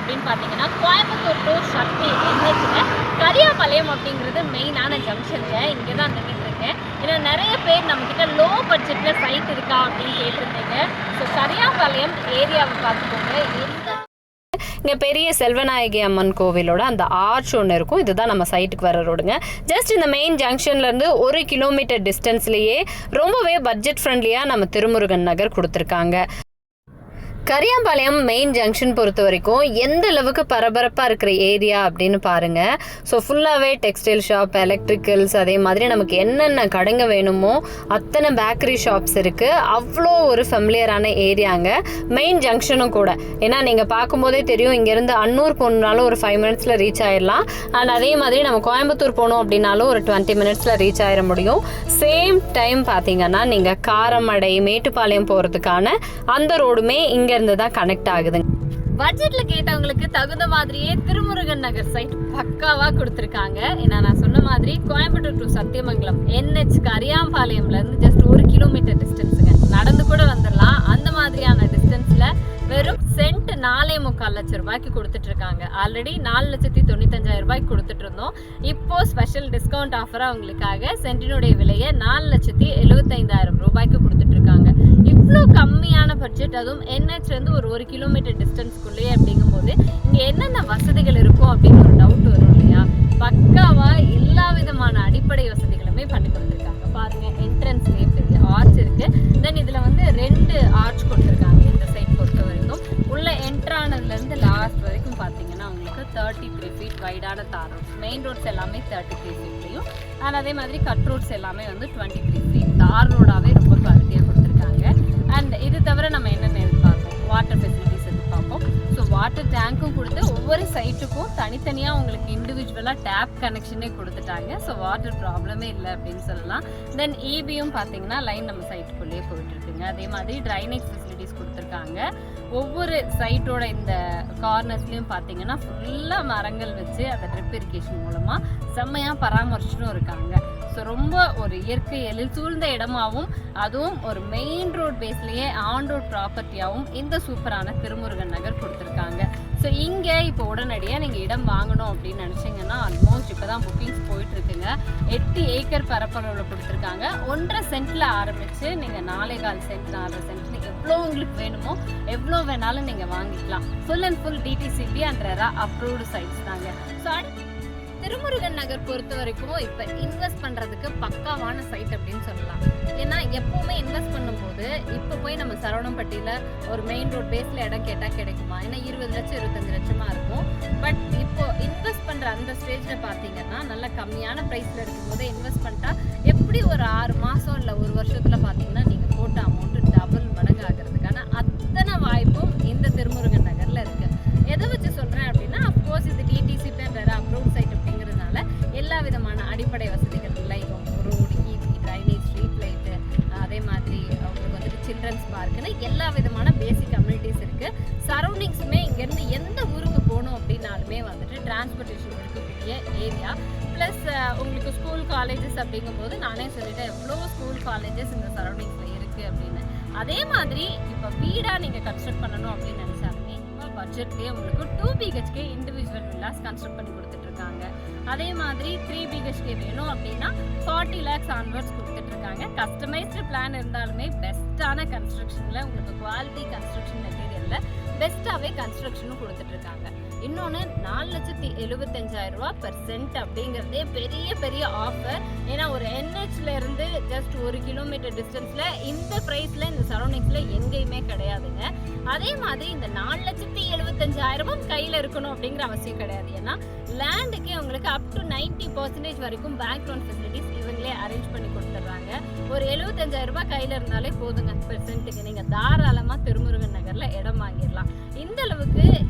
அப்படின்னு பார்த்தீங்கன்னா கோயம்புத்தூர் டு சக்தி என்ஹெச்சில் கரியாபாளையம் அப்படிங்கிறது மெயினான ஜங்ஷனுங்க. இங்கே தான் நின்றுட்டு இருக்கேன். ஏன்னா நிறைய பேர் நம்மக்கிட்ட லோ பட்ஜெட்டில் சைட் இருக்கா அப்படின்னு கேட்டிருந்தீங்க. ஸோ கரியாபாளையம் ஏரியாவை பார்த்துக்கோங்க. இங்கே பெரிய செல்வநாயகி அம்மன் கோவிலோட அந்த ஆர்ச் ஒன்று இருக்கும். இதுதான் நம்ம சைட்டுக்கு வர ரோடுங்க. ஜஸ்ட் இந்த மெயின் ஜங்ஷன்லேருந்து 1 கிலோமீட்டர் டிஸ்டன்ஸ்லேயே ரொம்பவே பட்ஜெட் ஃப்ரெண்ட்லியாக நம்ம திருமுருகன் நகர் கொடுத்துருக்காங்க. கரியாபாளையம் மெயின் ஜங்ஷன் பொறுத்த வரைக்கும் எந்த அளவுக்கு பரபரப்பாக இருக்கிற ஏரியா அப்படின்னு பாருங்கள். ஸோ ஃபுல்லாகவே டெக்ஸ்டைல் ஷாப், எலக்ட்ரிக்கல்ஸ், அதே மாதிரி நமக்கு என்னென்ன கடைங்க வேணுமோ அத்தனை பேக்கரி ஷாப்ஸ் இருக்குது. அவ்வளோ ஒரு ஃபெமிலியரான ஏரியாங்க மெயின் ஜங்ஷனும் கூட. ஏன்னா நீங்கள் பார்க்கும்போதே தெரியும், இங்கேருந்து அன்னூர் போகணுனாலும் ஒரு 5 மினிட்ஸில் ரீச் ஆயிடலாம். அண்ட் அதே மாதிரி நம்ம கோயம்புத்தூர் போகணும் அப்படின்னாலும் ஒரு 20 மினிட்ஸில் ரீச் ஆயிட முடியும். சேம் டைம் பார்த்தீங்கன்னா நீங்கள் காரமடை, மேட்டுப்பாளையம் போகிறதுக்கான அந்த ரோடுமே இங்கே இருந்து தான் கனெக்ட் ஆகுது. பட்ஜெட்ல கேட்டவங்களுக்கு தகுந்த மாதிரியே திருமுருகன் நகர் சைட் பக்காவா கொடுத்துருக்காங்க. ஏன்னா நான் சொன்ன மாதிரி கோயம்புத்தூர் டு சத்தியமங்கலம் NH கரியாம்பாளையம்ல இருந்து ஜஸ்ட் 1 கிலோமீட்டர் டிஸ்டன்ஸுங்க. நடந்து கூட வந்துடலாம். அந்த மாதிரியான டிஸ்டன்ஸ்ல வெறும் சென்ட் 4.25 லட்சம் ரூபாய்க்கு கொடுத்துட்டு இருக்காங்க. ஆல்ரெடி 4,95,000 ரூபாய்க்கு கொடுத்துட்டு இருந்தோம். இப்போ ஸ்பெஷல் டிஸ்கவுண்ட் ஆஃபரா உங்களுக்காக சென்டினுடைய விலையை 4,75,000 ரூபாய்க்கு கொடுத்துட்டு இருக்காங்க. இவ்வளோ கம்மியான பட்ஜெட், அதுவும் NH இருந்து ஒரு 1 கிலோமீட்டர் டிஸ்டன்ஸ்க்குள்ளேயே அப்படிங்கும்போது இங்கே என்னென்ன வசதிகள் இருக்கும் அப்படின்னு ஒரு டவுட் வரும் இல்லையா? பக்காவா எல்லா விதமான அடிப்படை வசதிகளுமே பண்ணி கொடுத்துருக்காங்க. பாருங்க, என்ட்ரன்ஸ்லேயே பெரிய ஆர்ச் இருக்கு. தென் இதில் வந்து 2 ஆர்ச் கொடுத்துருக்காங்க இந்த சைட் பொறுத்த வரைக்கும். உள்ள என்ட்ரானதுலேருந்து லாஸ்ட் வரைக்கும் பார்த்தீங்கன்னா உங்களுக்கு 33 ஃபீட் வைடான தார் ரோட்ஸ். மெயின் ரோட்ஸ் எல்லாமே 33 ஃபீட்லையும், அண்ட் அதே மாதிரி கட் ரோட்ஸ் எல்லாமே வந்து 23 ஃபீட் தார் ரோடாகவே ரொம்ப குவாலிட்டியாக கொடுத்துருக்காங்க. அண்ட் இது தவிர நம்ம என்னென்ன எதிர்பார்ப்போம், வாட்டர் ஃபெசிலிட்டிஸ் எதிர்பார்ப்போம். ஸோ வாட்டர் டேங்க்கும் கொடுத்து ஒவ்வொரு சைட்டுக்கும் தனித்தனியாக உங்களுக்கு இண்டிவிஜுவலாக டேப் கனெக்ஷனே கொடுத்துட்டாங்க. ஸோ வாட்டர் ப்ராப்ளமே இல்லை அப்படின்னு சொல்லலாம். தென் EBயும் பார்த்தீங்கன்னா லைன் நம்ம சைட்டுக்குள்ளேயே போயிட்டுருக்குங்க. அதே மாதிரி ட்ரைனேஜ் ஃபெசிலிட்டிஸ் கொடுத்துருக்காங்க. ஒவ்வொரு சைட்டோட இந்த கார்னர்ஸ்லையும் பார்த்தீங்கன்னா ஃபுல்லாக மரங்கள் வச்சு அந்த ட்ரிப் இரிகேஷன் மூலமாக செம்மையாக பராமரிச்சுட்டும் இருக்காங்க. ஸோ ரொம்ப ஒரு இயற்கை எழில் சூழ்ந்த இடமாகவும், அதுவும் ஒரு மெயின் ரோட் பேஸ்லேயே ஆன் ரோட் ப்ராப்பர்ட்டியாகவும் இந்த சூப்பரான திருமுருகன் நகர் கொடுத்துருக்காங்க. ஸோ இங்கே இப்போ உடனடியாக நீங்கள் இடம் வாங்கணும் அப்படின்னு நினச்சிங்கன்னா ஆல்மோஸ்ட் இப்போ தான் புக்கிங்ஸ் போயிட்டுருக்குங்க. 8 ஏக்கர் பரப்பளவில் கொடுத்துருக்காங்க. 1.5 சென்ட்டில் ஆரம்பித்து நீங்கள் 4.25 சென்ட் 4 சென்ட்னு எவ்வளோ உங்களுக்கு வேணுமோ எவ்வளோ வேணாலும் நீங்கள் வாங்கிக்கலாம். Full and full DTCP and RERA approved sites தாங்க. ஸோ திருமுருகன் நகர் பொறுத்த வரைக்கும் இப்போ இன்வெஸ்ட் பண்ணுறதுக்கு பக்காவான சைட் அப்படின்னு சொல்லலாம். ஏன்னா எப்போவுமே இன்வெஸ்ட் பண்ணும்போது இப்போ போய் நம்ம சரவணம்பட்டியில் ஒரு மெயின் ரோட் பேஸில் இடம் கேட்டால் கிடைக்குமா? ஏன்னா 20 லட்சம் 25 லட்சமாக இருக்கும். பட் இப்போ இன்வெஸ்ட் பண்ணுற அந்த ஸ்டேஜில் பார்த்தீங்கன்னா நல்ல கம்மியான ப்ரைஸில் இருக்கும்போது இன்வெஸ்ட் பண்ணிட்டா எப்படி ஒரு 6 மாதம் இல்லை 1 வருஷத்தில் பார்த்தீங்கன்னா நீங்கள் போட்ட அமௌண்ட்டு டபுள் மடங்கு ஆகிறதுக்கான அத்தனை வாய்ப்பும் இந்த திருமுருகன் நகரில் இருக்குது. எதை வச்சு சொல்கிறேன் அப்படின்னா, அஃப்கோர்ஸ் இது DTCP அண்ட் அப்ரூவ்ட் சைட் அப்படிங்கிறதுனால எல்லா விதமான அடிப்படை வசதிகள், like road, EB, drainage, street light, அதே மாதிரி அவங்களுக்கு வந்துட்டு சில்ட்ரன்ஸ் பார்க்குன்னு எல்லா விதமான பேசிக் கம்யூனிட்டிஸ் இருக்குது. சரௌண்டிங்ஸுமே இங்கேருந்து எந்த ஊருக்கு போகணும் அப்படின்னாலுமே வந்துட்டு டிரான்ஸ்போர்ட்டேஷன் இருக்கக்கூடிய ஏரியா. ப்ளஸ் உங்களுக்கு ஸ்கூல் காலேஜஸ் அப்படிங்கும்போது நானே சொல்லிட்டேன் எவ்வளோ ஸ்கூல் காலேஜஸ் இந்த சரௌண்டிங்ஸில் இருக்குது அப்படின்னு. அதே மாதிரி இப்போ வீடாக நீங்கள் கன்ஸ்ட்ரக்ட் பண்ணணும் அப்படின்னு நினச்சாலுமே பட்ஜெட்லேயே உங்களுக்கு 2 BHK இண்டிவிஜுவல் வில்லாஸ் கன்ஸ்ட்ரக்ட் பண்ணி கொடுத்துட்ருக்காங்க. அதே மாதிரி 3 BHK வேணும் அப்படின்னா 40 lakhs ஆன்வர்ட்ஸ் கொடுத்துட்ருக்காங்க. கஸ்டமைஸ்டு பிளான் இருந்தாலுமே பெஸ்ட்டான கன்ஸ்ட்ரக்ஷனில் உங்களுக்கு குவாலிட்டி கன்ஸ்ட்ரக்ஷன் மெட்டீரியலில் பெஸ்ட்டாகவே கன்ஸ்ட்ரக்ஷனும் கொடுத்துட்ருக்காங்க. இன்னொன்று 4,75,000 ரூபா பெர் சென்ட் அப்படிங்கிறதே பெரிய பெரிய ஆஃபர். ஏன்னா ஒரு NHல இருந்து ஜஸ்ட் 1 கிலோமீட்டர் டிஸ்டன்ஸில் இந்த ப்ரைஸில் இந்த சரௌண்டிங்ஸில் எங்கேயுமே கிடையாதுங்க. அதே மாதிரி இந்த 4,75,000 கையில் இருக்கணும் அப்படிங்கிற அவசியம் கிடையாது. ஏன்னா லேண்டுக்கே உங்களுக்கு அப் டு 90% வரைக்கும் பேங்க் லோன் ஃபெசிலிட்டிஸ் இவங்களே அரேஞ்ச் பண்ணி கொடுத்துட்றாங்க. ஒரு 75,000 ரூபாய் கையில் இருந்தாலே போதுங்க பெர் சென்ட்டுக்கு. நீங்கள் தாராளமாக திருமுருகன் நகரில் இடம் வாங்கிடலாம். இந்த அளவுக்கு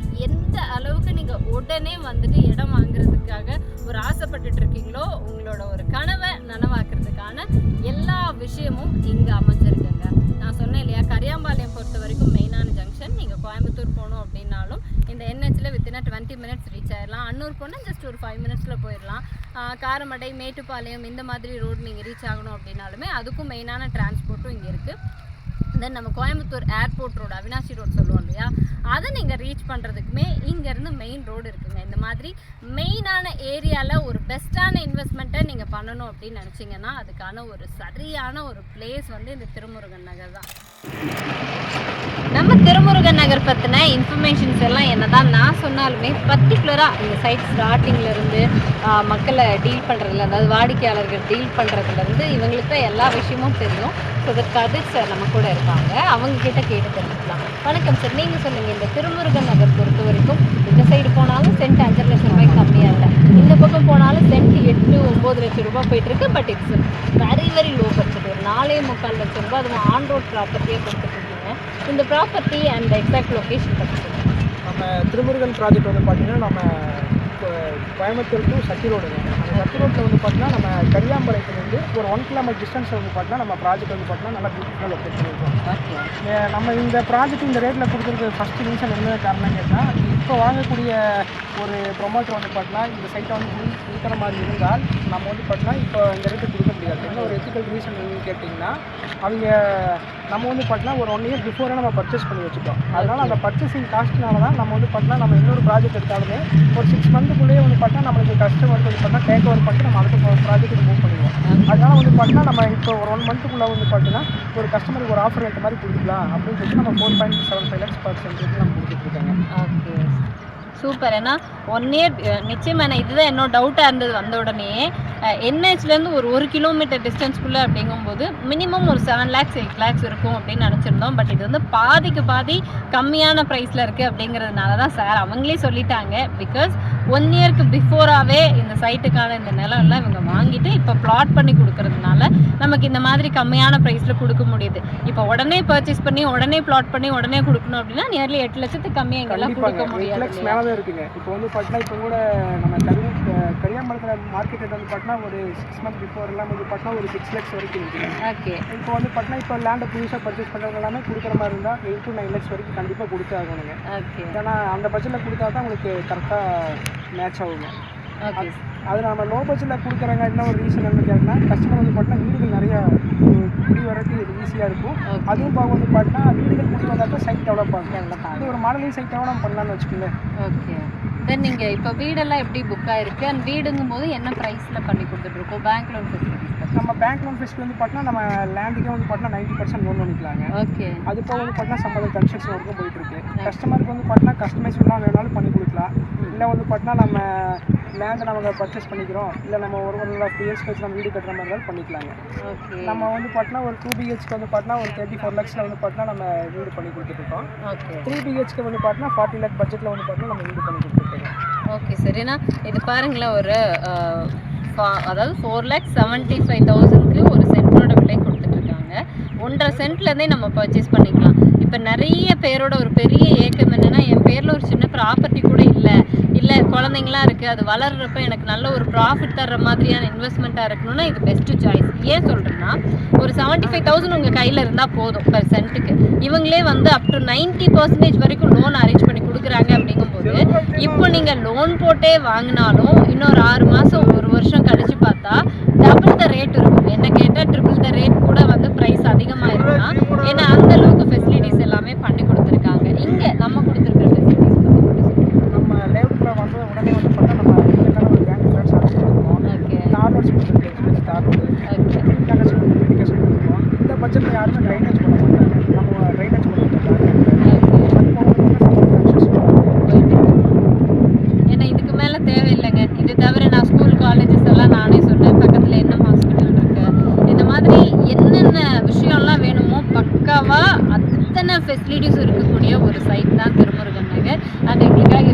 எந்த அளவுக்கு நீங்கள் உடனே வந்துட்டு இடம் வாங்குறதுக்காக ஒரு ஆசைப்பட்டுட்டு இருக்கீங்களோ, உங்களோட ஒரு கனவை நனவாக்குறதுக்கான எல்லா விஷயமும் இங்கே அமைஞ்சிருக்குங்க. நான் சொன்னேன் இல்லையா, கரியாம்பாளையம் பொறுத்த வரைக்கும் மெயினான ஜங்ஷன். நீங்கள் கோயம்புத்தூர் போகணும் அப்படின்னாலும் இந்த NHல வித்தின் 20 மினிட்ஸ் ரீச் ஆயிடலாம். அன்னூர் போனால் ஜஸ்ட் ஒரு 5 மினிட்ஸில் போயிடலாம். காரமடை, மேட்டுப்பாளையம் இந்த மாதிரி ரோடு நீங்கள் ரீச் ஆகணும் அப்படின்னாலுமே அதுக்கும் மெயினான டிரான்ஸ்போர்ட்டும் இங்கே இருக்குது. தென் நம்ம Coimbatore airport road, Avinashi road சொல்லுவோம் இல்லையா, அதை நீங்கள் ரீச் பண்ணுறதுக்குமே இங்கேருந்து மெயின் ரோடு இருக்குங்க. இந்த மாதிரி மெயினான ஏரியாவில் ஒரு பெஸ்ட்டான இன்வெஸ்ட்மெண்ட்டை நீங்கள் பண்ணணும் அப்படின்னு நினச்சிங்கன்னா அதுக்கான ஒரு சரியான ஒரு பிளேஸ் வந்து இந்த திருமுருகன் நகர் தான். நம்ம திருமுருகன் நகர் பற்றின இன்ஃபர்மேஷன்ஸ் எல்லாம் என்ன தான் நான் சொன்னாலுமே பர்டிகுலராக இந்த சைட் ஸ்டார்டிங்லேருந்து மக்களை டீல் பண்ணுறதுல, அதாவது வாடிக்கையாளர்கள் டீல் பண்ணுறதுலேருந்து இவங்களுக்கு தான் எல்லா விஷயமும் தெரியும். ஸோ கதிர் சார் நம்ம கூட இருக்காங்க, அவங்கக்கிட்ட கேட்டு தெரிஞ்சுக்கலாம். வணக்கம் சார், நீங்கள் சொல்லுங்கள், இந்த திருமுருகன் நகர் பொறுத்த வரைக்கும் இந்த சைடு போனாலும் சென்ட் 5 லட்சம் ரூபாய்க்கு கம்மியாக இல்லை, இந்த பக்கம் போனாலும் சென்ட் 8-9 லட்சம் ரூபாய் போயிட்டுருக்கு. But it's very low budget, ஒரு 4.25 லட்சம் ரூபாய் அதுவும் ஆன் ரோட் ப்ராப்பர்ட்டியாக கொடுத்துட்ருக்கீங்க. இந்த ப்ராப்பர்ட்டி அண்ட் எக்ஸாக்ட் லொக்கேஷன் பற்றி சொல்லுங்கள். நம்ம திருமுருகன் ப்ராஜெக்ட் வந்து பார்த்திங்கன்னா நம்ம கோயம்புத்தூர் டு சத்தி ரோடு, அந்த சத்தி ரோட்டில் வந்து பார்த்தீங்கன்னா நம்ம கரியாம்பாளையத்துலேருந்து ஒரு 1 கிலோமீட்டர் டிஸ்டன்ஸ் வந்து பார்த்தீங்கன்னா நம்ம ப்ராஜெக்ட் வந்து பார்த்தீங்கன்னா நல்லா பியூட்டிஃபுல்லாக லொக்கேட் பண்ணியிருக்கோம். நம்ம இந்த ப்ராஜெக்ட் இந்த ரேட்டில் கொடுத்துருக்கு ஃபஸ்ட்டு ரீசன் என்ன காரணம் கேட்டால், இப்போ வாங்கக்கூடிய ஒரு ப்ரொமோட்டர் வந்து பார்த்தீங்கன்னா இந்த சைட்டை வந்து இருக்கிற மாதிரி இருந்தால் நம்ம வந்து பார்த்தீங்கன்னா இப்போ இந்த ரேட்டு கொடுக்க முடியாது. என்ன ஒரு எத்திக்கல் ரீசன் என்னன்னு கேட்டிங்கன்னா, அவங்க நம்ம வந்து பார்த்தீங்கன்னா ஒரு 1 இயர் பிஃபோரே நம்ம பர்ச்சேஸ் பண்ணி வச்சுட்டோம். அதனால் அந்த பர்ச்சேசிங் காஸ்ட்னால தான் நம்ம வந்து பார்த்தீங்கன்னா நம்ம இன்னொரு ப்ராஜெக்ட் எடுத்தாலுமே ஒரு 6 மந்த்துக்குள்ளேயே வந்து பார்த்தீங்கன்னா நம்மளுக்கு கஸ்டமருக்கு வந்து பார்த்தீங்கன்னா டேக் ஓவர் பண்ணிட்டு நம்ம அடுத்த ப்ராஜெக்ட்டுக்கு மூவ் பண்ணுவோம். அதனால் வந்து பார்த்தீங்கன்னா நம்ம இப்போ ஒரு 1 மந்த்துக்குள்ளே வந்து பார்த்தீங்கன்னா ஒரு கஸ்டமருக்கு ஒரு ஆஃபர் ரேட் மாதிரி கொடுக்கலாம் அப்படின்னு சொல்லிட்டு நம்ம 4.75 lakhs per சென்ட்டுக்கு நம்ம கொடுத்துட்ருக்காங்க. Okay, super. ஏன்னா 1 இயர் நிச்சயமாக இதுதான் என்னோட டவுட்டாக இருந்தது. வந்த உடனே என்ஹெச்லேருந்து ஒரு 1 கிலோமீட்டர் டிஸ்டன்ஸ்குள்ளே அப்படிங்கும்போது மினிமம் ஒரு 7 lakhs 8 lakhs இருக்கும் அப்படின்னு நினச்சிருந்தோம். பட் இது வந்து பாதிக்கு பாதி கம்மியான ப்ரைஸில் இருக்குது அப்படிங்கிறதுனால தான் சார் அவங்களே சொல்லிட்டாங்க. பிகாஸ் 1 இயருக்கு பிஃபோராகவே இந்த சைட்டுக்கான இந்த நிலம் எல்லாம் இவங்க வாங்கிட்டு இப்போ பிளாட் பண்ணி கொடுக்கறதுனால நமக்கு இந்த மாதிரி கம்மியான ப்ரைஸில் கொடுக்க முடியுது. இப்போ உடனே பர்ச்சேஸ் பண்ணி உடனே பிளாட் பண்ணி உடனே கொடுக்கணும் அப்படின்னா நியர்லி 8 லட்சத்துக்கு கம்மியாக எங்கெல்லாம் கொடுக்க முடியாது. இருக்குங்க. இப்போ வந்து பார்த்தீங்கன்னா இப்போ கூட நம்ம கரியாம்பாளையத்தில் மார்க்கெட் வந்து பார்த்தீங்கன்னா ஒரு 6 மந்த் பிஃபோர் எல்லாம் வந்து பார்த்தீங்கன்னா ஒரு 6 lakhs வரைக்கும் இருக்குது. ஓகே, இப்போ வந்து பார்த்தீங்கன்னா இப்போ லேண்டை புதுசாக பர்ச்சேஸ் பண்ணுறது எல்லாமே கொடுக்குற மாதிரி இருந்தால் 8 to 9 lakhs வரைக்கும் கண்டிப்பாக கொடுத்தே ஆகணுங்க. ஓகே, ஏன்னா அந்த பட்ஜெட்டில் கொடுத்தா தான் உங்களுக்கு கரெக்டாக மேட்ச் ஆகுங்க. ஓகே, அது நம்ம லோ பட்ஜெட்டில் கொடுக்குறாங்க. என்ன ஒரு ரீசன் என்னன்னு கேட்டால், கஸ்டமர் வந்து பார்த்தீங்கன்னா வீடுகள் நிறையா குடி வரக்கு ஈஸியாக இருக்கும். அதுவும் போக வந்து பார்த்தீங்கன்னா வீடுகள் குடி வந்தால் தான் சைட் டெவலப் ஆகும். அது ஒரு மாடலிங் சைட் டெவலப் பண்ணலான்னு வச்சுக்கோங்க. ஓகே, தென் நீங்கள் இப்போ வீடெல்லாம் எப்படி புக் ஆகிருக்கு அண்ட் வீடுங்கும் போது என்ன ப்ரைஸில் பண்ணி கொடுத்துட்ருக்கோம்? பேங்க் லோன் ஃபெசிலிட்டிஸ் நம்ம பேங்க் லோன் ஃபெசிலிட்டி வந்து பார்த்தீங்கன்னா நம்ம லேண்டுக்கே வந்து பார்த்தீங்கன்னா 90% லோன் பண்ணிக்கலாங்க. ஓகே, அது போக வந்து பார்த்தீங்கன்னா சம்பளம் கன்ஸ்ட்ரக்ஷன் ஒர்க்கும் போயிட்டுருக்கு. கஸ்டமருக்கு வந்து பார்த்தீங்கன்னா கஸ்டமைஸ் பண்ணால் வேணாலும் பண்ணி கொடுக்கலாம். இல்லை வந்து பார்த்தீங்கன்னா நம்ம லேண்டை நம்ம பர்ச்சேஸ் பண்ணிக்கிறோம், இல்லை நம்ம ஒரு 1.5 years கழிச்சு நம்ம வீடு கட்டுற மாதிரி இருந்தாலும் பண்ணிக்கலாங்க. ஓகே, நம்ம நம்ம வந்து பார்த்தீங்கன்னா ஒரு 2 BHK வந்து பார்த்தீங்கன்னா ஒரு 34 lakhs வந்து பார்த்தீங்கன்னா நம்ம வீடு பண்ணி கொடுத்துருக்கோம். ஓகே, 3 BHK வந்து பார்த்தீங்கன்னா 40 lakh பட்ஜெட்டில் வந்து பார்த்தீங்கன்னா நம்ம வீடு பண்ணி கொடுத்துருக்கோம். Okay sir. ஏன்னா இது பாருங்களேன், ஒரு அதாவது 4,75,000க்கு ஒரு சென்ட்டோட விலை கொடுத்துட்ருக்காங்க. 1.5 சென்ட்லேருந்தே நம்ம பர்ச்சேஸ் பண்ணிக்கலாம். இப்போ நிறைய பேரோட ஒரு பெரிய ஏக்கம் என்னென்னா, என் பேரில் ஒரு சின்ன ப்ராப்பர்ட்டி கூட இல்லை குழந்தைங்களாம் இருக்குது, அது வளர்கிறப்ப எனக்கு நல்ல ஒரு ப்ராஃபிட் தர்ற மாதிரியான இன்வெஸ்ட்மெண்ட்டாக இருக்கணும்னா இது பெஸ்ட்டு சாய்ஸ். ஏன் சொல்கிறேன்னா, ஒரு 75,000 உங்கள் கையில் இருந்தால் போதும் பர் சென்ட்டுக்கு. இவங்களே வந்து அப் டு 90% வரைக்கும் லோன் அரேஞ்ச் பண்ணி கொடுக்குறாங்க. அப்படிங்கும்போது இப்போ நீங்கள் லோன் போட்டே வாங்கினாலும் இன்னொரு 6 மாதம் 1 வருஷம் கழிச்சு பார்த்தா டபுள் த ரேட் இருக்கும். என்ன கேட்டால் ட்ரிபிள் த ரேட் கூட வந்து ப்ரைஸ் அதிகமாக இருக்கலாம். ஏன்னா அந்த அளவுக்கு ஃபெசிலிட்டிஸ் எல்லாமே பண்ணி கொடுத்துருக்காங்க. இங்கே நம்ம கொடுத்துருக்குற ஃபெசிலிட்டிஸ் நம்ம லேவுட்டில் வந்து உடனே வந்து பார்த்தா நம்ம ஒரு பேங்க் ஃபினான்ஸ் அனுப்பிச்சிருக்கோம். ஓகே, தார் ரோட்ஸ் கொடுத்துருக்கோம். தார் ரோடு ஓகே, மெடிக்கேஷன் கொடுத்துருக்கோம். இந்த பட்ஜெட்டில் யாருமே ட்ரைனேஜ் பண்ண மாட்டாங்க. நம்ம ட்ரைனேஜ் பண்ணிட்டு ஏன்னா இதுக்கு மேலே தேவையில்லைங்க. இது தவிர நான் ஸ்கூல் காலேஜஸ் எல்லாம் நானே சொன்னேன், பக்கத்தில் என்ன ஹாஸ்பிட்டல் இருக்குது, இந்த மாதிரி என்னென்ன விஷயம்லாம் வேணுமோ பக்காவாக அத்தனை ஃபெசிலிட்டிஸ் இருக்கக்கூடிய ஒரு சைட் தான் திருமுருகன் நகர். அது எங்களுக்காக